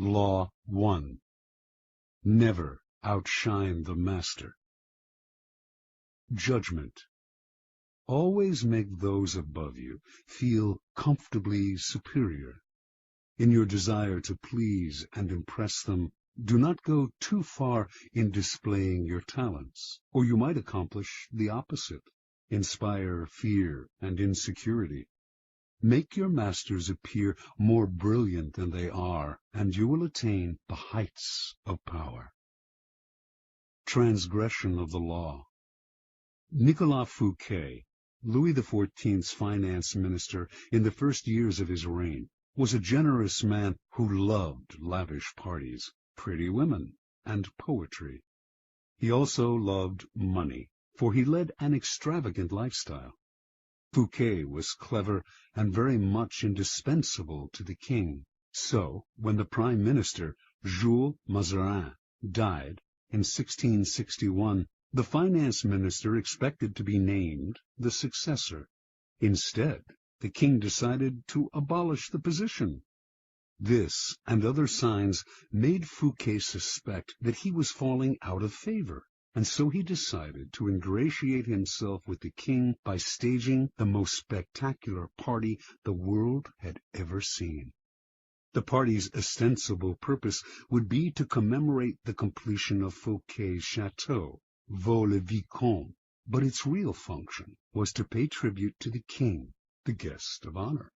Law 1. Never outshine the master. Judgment. Always make those above you feel comfortably superior. In your desire to please and impress them, do not go too far in displaying your talents, or you might accomplish the opposite, inspire fear and insecurity. Make your masters appear more brilliant than they are, and you will attain the heights of power. Transgression of the law. Nicolas Fouquet, Louis XIV's finance minister in the first years of his reign, was a generous man who loved lavish parties, pretty women, and poetry. He also loved money, for he led an extravagant lifestyle. Fouquet was clever and very much indispensable to the king. So, when the prime minister, Jules Mazarin, died in 1661, the finance minister expected to be named the successor. Instead, the king decided to abolish the position. This and other signs made Fouquet suspect that he was falling out of favor, and so he decided to ingratiate himself with the king by staging the most spectacular party the world had ever seen. The party's ostensible purpose would be to commemorate the completion of Fouquet's chateau, Vaux-le-Vicomte, but its real function was to pay tribute to the king, the guest of honor.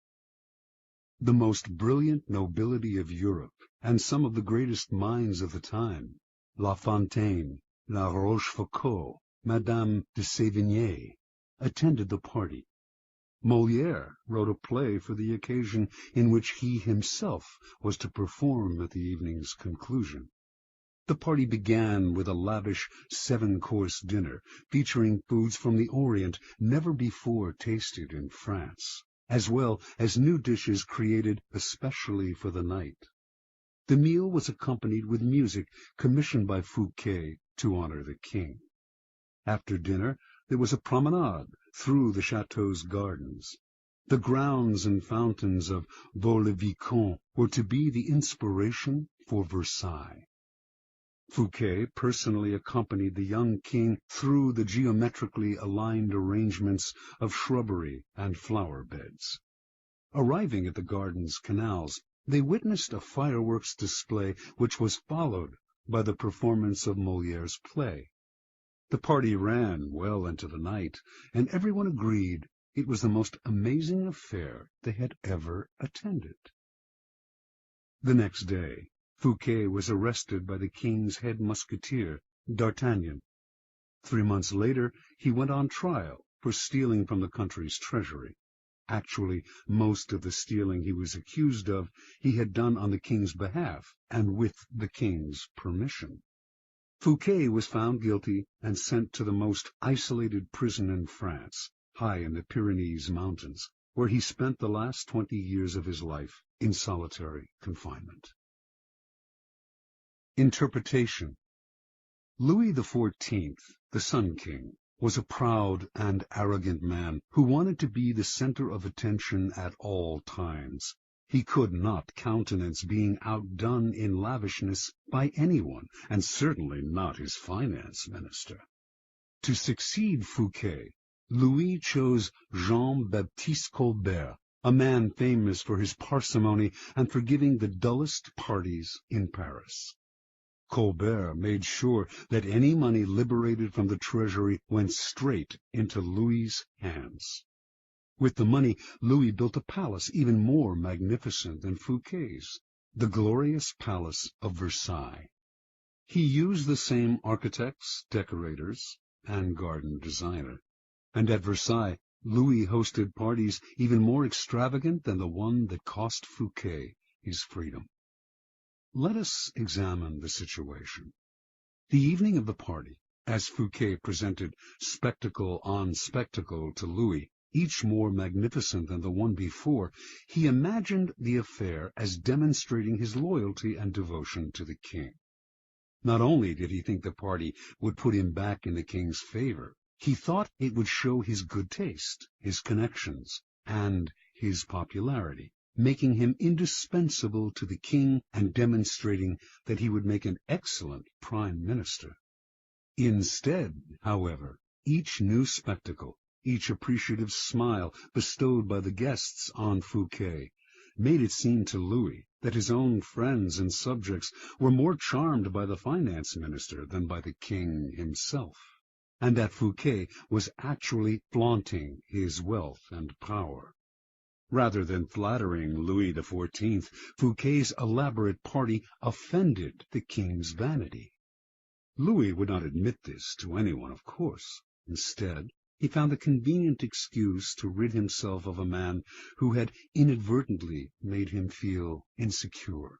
The most brilliant nobility of Europe, and some of the greatest minds of the time, La Fontaine, La Rochefoucauld, Madame de Sévigné, attended the party. Molière wrote a play for the occasion in which he himself was to perform at the evening's conclusion. The party began with a lavish 7-course dinner featuring foods from the Orient never before tasted in France, as well as new dishes created especially for the night. The meal was accompanied with music commissioned by Fouquet to honor the king. After dinner, there was a promenade through the chateau's gardens. The grounds and fountains of Vaux-le-Vicomte were to be the inspiration for Versailles. Fouquet personally accompanied the young king through the geometrically aligned arrangements of shrubbery and flower beds. Arriving at the garden's canals, they witnessed a fireworks display which was followed by the performance of Molière's play. The party ran well into the night, and everyone agreed it was the most amazing affair they had ever attended. The next day, Fouquet was arrested by the king's head musketeer, D'Artagnan. 3 months later, he went on trial for stealing from the country's treasury. Actually, most of the stealing he was accused of he had done on the king's behalf and with the king's permission. Fouquet was found guilty and sent to the most isolated prison in France, high in the Pyrenees Mountains, where he spent the last 20 years of his life in solitary confinement. Interpretation. Louis XIV, the Sun King, was a proud and arrogant man who wanted to be the center of attention at all times. He could not countenance being outdone in lavishness by anyone, and certainly not his finance minister. To succeed Fouquet, Louis chose Jean-Baptiste Colbert, a man famous for his parsimony and for giving the dullest parties in Paris. Colbert made sure that any money liberated from the treasury went straight into Louis's hands. With the money, Louis built a palace even more magnificent than Fouquet's, the glorious Palace of Versailles. He used the same architects, decorators, and garden designer. And at Versailles, Louis hosted parties even more extravagant than the one that cost Fouquet his freedom. Let us examine the situation. The evening of the party, as Fouquet presented spectacle on spectacle to Louis, each more magnificent than the one before, he imagined the affair as demonstrating his loyalty and devotion to the king. Not only did he think the party would put him back in the king's favor, he thought it would show his good taste, his connections, and his popularity. making him indispensable to the king and demonstrating that he would make an excellent prime minister. Instead, however, each new spectacle, each appreciative smile bestowed by the guests on Fouquet, made it seem to Louis that his own friends and subjects were more charmed by the finance minister than by the king himself, and that Fouquet was actually flaunting his wealth and power. Rather than flattering Louis XIV, Fouquet's elaborate party offended the king's vanity. Louis would not admit this to anyone, of course. Instead, he found a convenient excuse to rid himself of a man who had inadvertently made him feel insecure.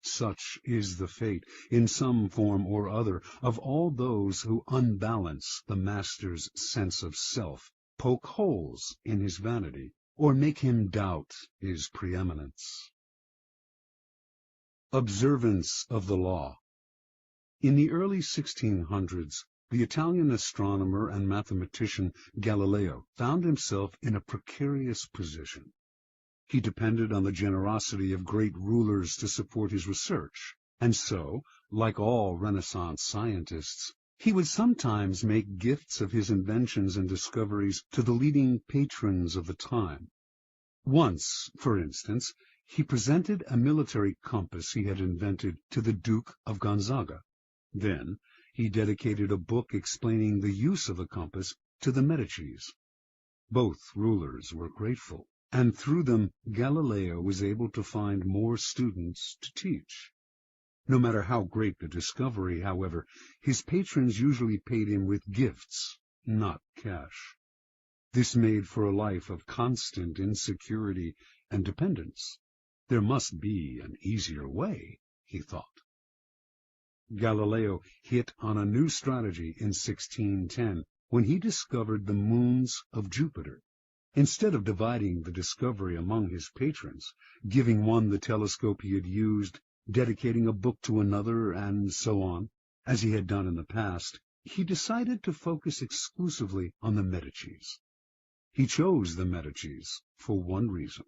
Such is the fate, in some form or other, of all those who unbalance the master's sense of self, poke holes in his vanity, or make him doubt his preeminence. Observance of the law. In the early 1600s, the Italian astronomer and mathematician Galileo found himself in a precarious position. He depended on the generosity of great rulers to support his research, and so, like all Renaissance scientists, he would sometimes make gifts of his inventions and discoveries to the leading patrons of the time. Once, for instance, he presented a military compass he had invented to the Duke of Gonzaga. Then he dedicated a book explaining the use of the compass to the Medicis. Both rulers were grateful, and through them Galileo was able to find more students to teach. No matter how great the discovery, however, his patrons usually paid him with gifts, not cash. This made for a life of constant insecurity and dependence. There must be an easier way, he thought. Galileo hit on a new strategy in 1610 when he discovered the moons of Jupiter. Instead of dividing the discovery among his patrons, giving one the telescope he had used, dedicating a book to another, and so on, as he had done in the past, he decided to focus exclusively on the Medicis. He chose the Medicis for one reason.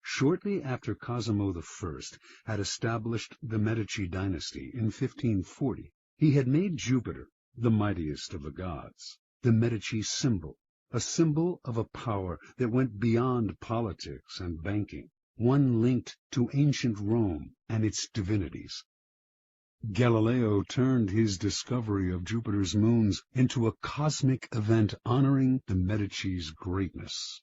Shortly after Cosimo I had established the Medici dynasty in 1540, he had made Jupiter, the mightiest of the gods, the Medici symbol, a symbol of a power that went beyond politics and banking, one linked to ancient Rome and its divinities. Galileo turned his discovery of Jupiter's moons into a cosmic event honoring the Medici's greatness.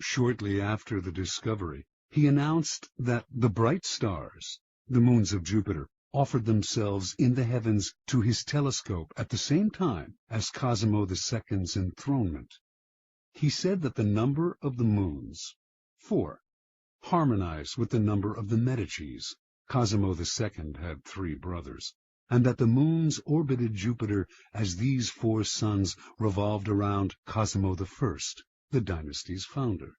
Shortly after the discovery, he announced that the bright stars, the moons of Jupiter, offered themselves in the heavens to his telescope at the same time as Cosimo II's enthronement. He said that the number of the moons, 4, harmonized with the number of the Medicis. Cosimo II had 3 brothers, and that the moons orbited Jupiter as these 4 suns revolved around Cosimo I, the dynasty's founder.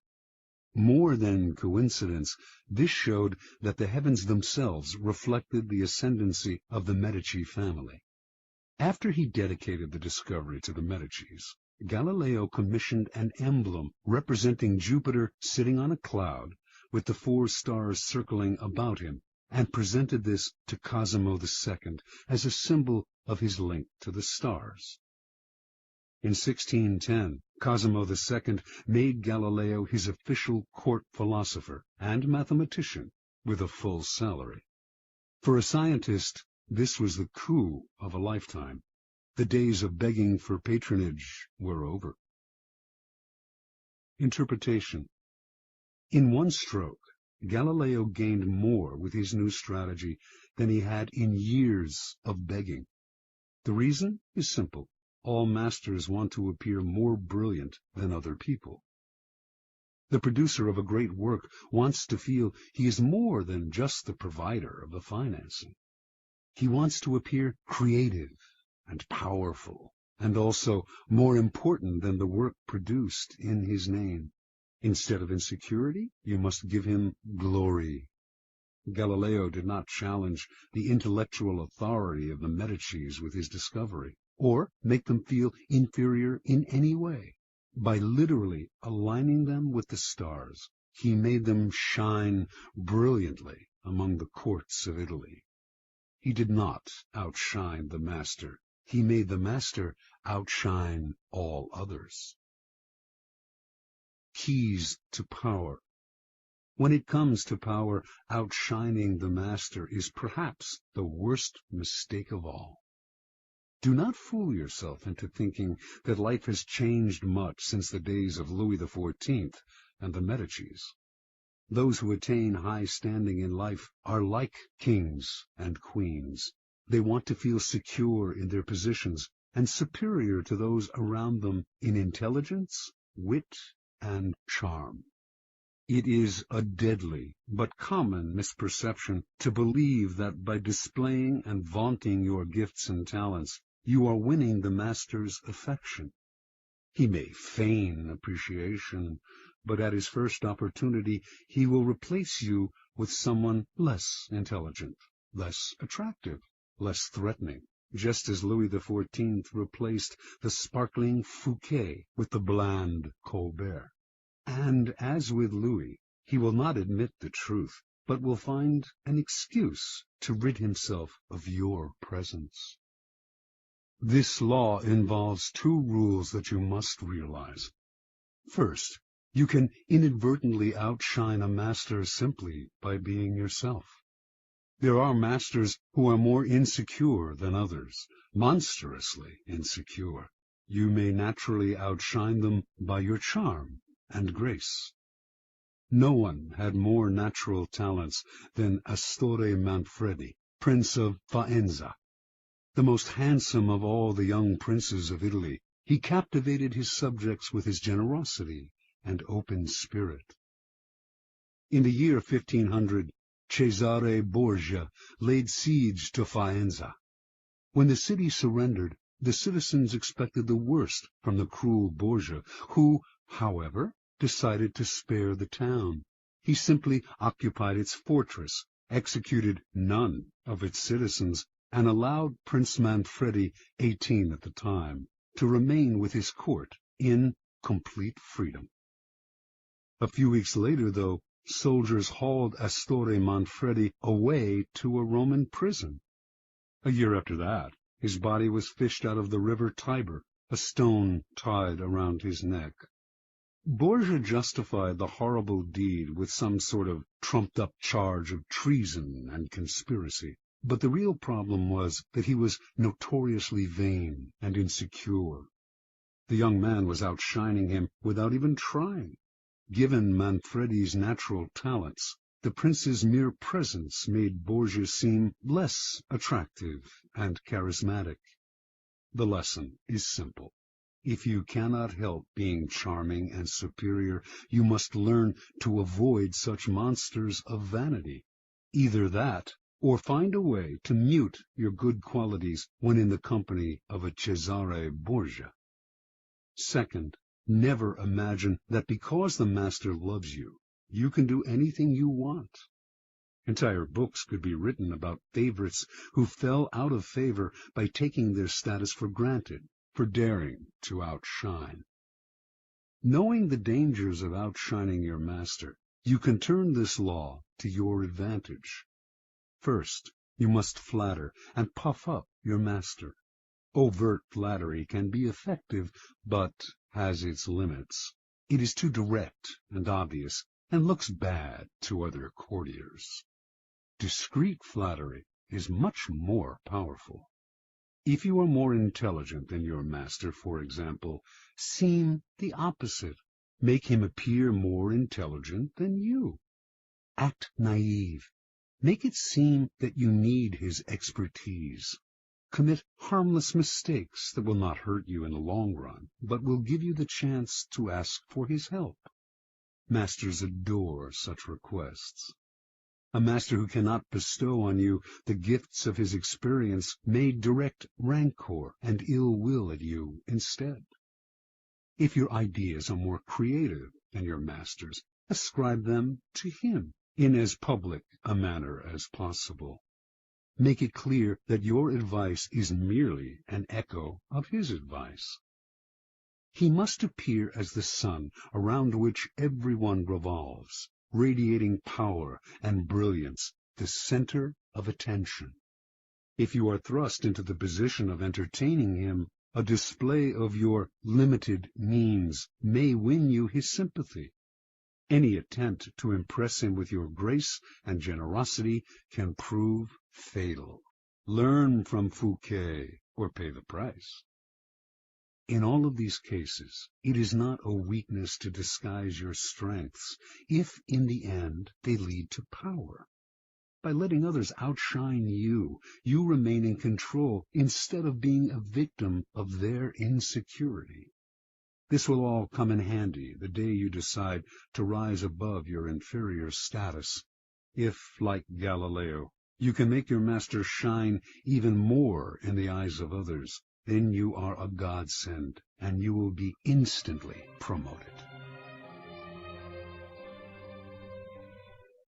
More than coincidence, this showed that the heavens themselves reflected the ascendancy of the Medici family. After he dedicated the discovery to the Medicis, Galileo commissioned an emblem representing Jupiter sitting on a cloud with the 4 stars circling about him, and presented this to Cosimo II as a symbol of his link to the stars. In 1610, Cosimo II made Galileo his official court philosopher and mathematician with a full salary. For a scientist, this was the coup of a lifetime. The days of begging for patronage were over. Interpretation. In one stroke, Galileo gained more with his new strategy than he had in years of begging. The reason is simple. All masters want to appear more brilliant than other people. The producer of a great work wants to feel he is more than just the provider of the financing. He wants to appear creative and powerful, and also more important than the work produced in his name. Instead of insecurity, you must give him glory. Galileo did not challenge the intellectual authority of the Medicis with his discovery, or make them feel inferior in any way. By literally aligning them with the stars, he made them shine brilliantly among the courts of Italy. He did not outshine the master. He made the master outshine all others. Keys to power. When it comes to power, outshining the master is perhaps the worst mistake of all. Do not fool yourself into thinking that life has changed much since the days of Louis XIV and the Medicis. Those who attain high standing in life are like kings and queens. They want to feel secure in their positions and superior to those around them in intelligence, wit, and charm. It is a deadly but common misperception to believe that by displaying and vaunting your gifts and talents, you are winning the master's affection. He may feign appreciation, but at his first opportunity he will replace you with someone less intelligent, less attractive, less threatening, just as Louis XIV replaced the sparkling Fouquet with the bland Colbert. And as with Louis, he will not admit the truth, but will find an excuse to rid himself of your presence. This law involves two rules that you must realize. First, you can inadvertently outshine a master simply by being yourself. There are masters who are more insecure than others, monstrously insecure. You may naturally outshine them by your charm and grace. No one had more natural talents than Astorre Manfredi, Prince of Faenza. The most handsome of all the young princes of Italy, he captivated his subjects with his generosity and open spirit. In the year 1500, Cesare Borgia laid siege to Faenza. When the city surrendered, the citizens expected the worst from the cruel Borgia, who, however, decided to spare the town. He simply occupied its fortress, executed none of its citizens, and allowed Prince Manfredi, 18 at the time, to remain with his court in complete freedom. A few weeks later, though, soldiers hauled Astorre Manfredi away to a Roman prison. A year after that, his body was fished out of the river Tiber, a stone tied around his neck. Borgia justified the horrible deed with some sort of trumped-up charge of treason and conspiracy. But the real problem was that he was notoriously vain and insecure. The young man was outshining him without even trying. Given Manfredi's natural talents, the prince's mere presence made Borgia seem less attractive and charismatic. The lesson is simple. If you cannot help being charming and superior, you must learn to avoid such monsters of vanity. Either that, or find a way to mute your good qualities when in the company of a Cesare Borgia. Second, never imagine that because the master loves you, you can do anything you want. Entire books could be written about favorites who fell out of favor by taking their status for granted, for daring to outshine. Knowing the dangers of outshining your master, you can turn this law to your advantage. First, you must flatter and puff up your master. Overt flattery can be effective, but has its limits. It is too direct and obvious, and looks bad to other courtiers. Discreet flattery is much more powerful. If you are more intelligent than your master, for example, seem the opposite. Make him appear more intelligent than you. Act naive. Make it seem that you need his expertise. Commit harmless mistakes that will not hurt you in the long run, but will give you the chance to ask for his help. Masters adore such requests. A master who cannot bestow on you the gifts of his experience may direct rancor and ill will at you instead. If your ideas are more creative than your master's, ascribe them to him in as public a manner as possible. Make it clear that your advice is merely an echo of his advice. He must appear as the sun around which everyone revolves, radiating power and brilliance, the center of attention. If you are thrust into the position of entertaining him, a display of your limited means may win you his sympathy. Any attempt to impress him with your grace and generosity can prove fatal. Learn from Fouquet, or pay the price. In all of these cases, it is not a weakness to disguise your strengths, if in the end they lead to power. By letting others outshine you, you remain in control instead of being a victim of their insecurity. This will all come in handy the day you decide to rise above your inferior status. If, like Galileo, you can make your master shine even more in the eyes of others, then you are a godsend, and you will be instantly promoted.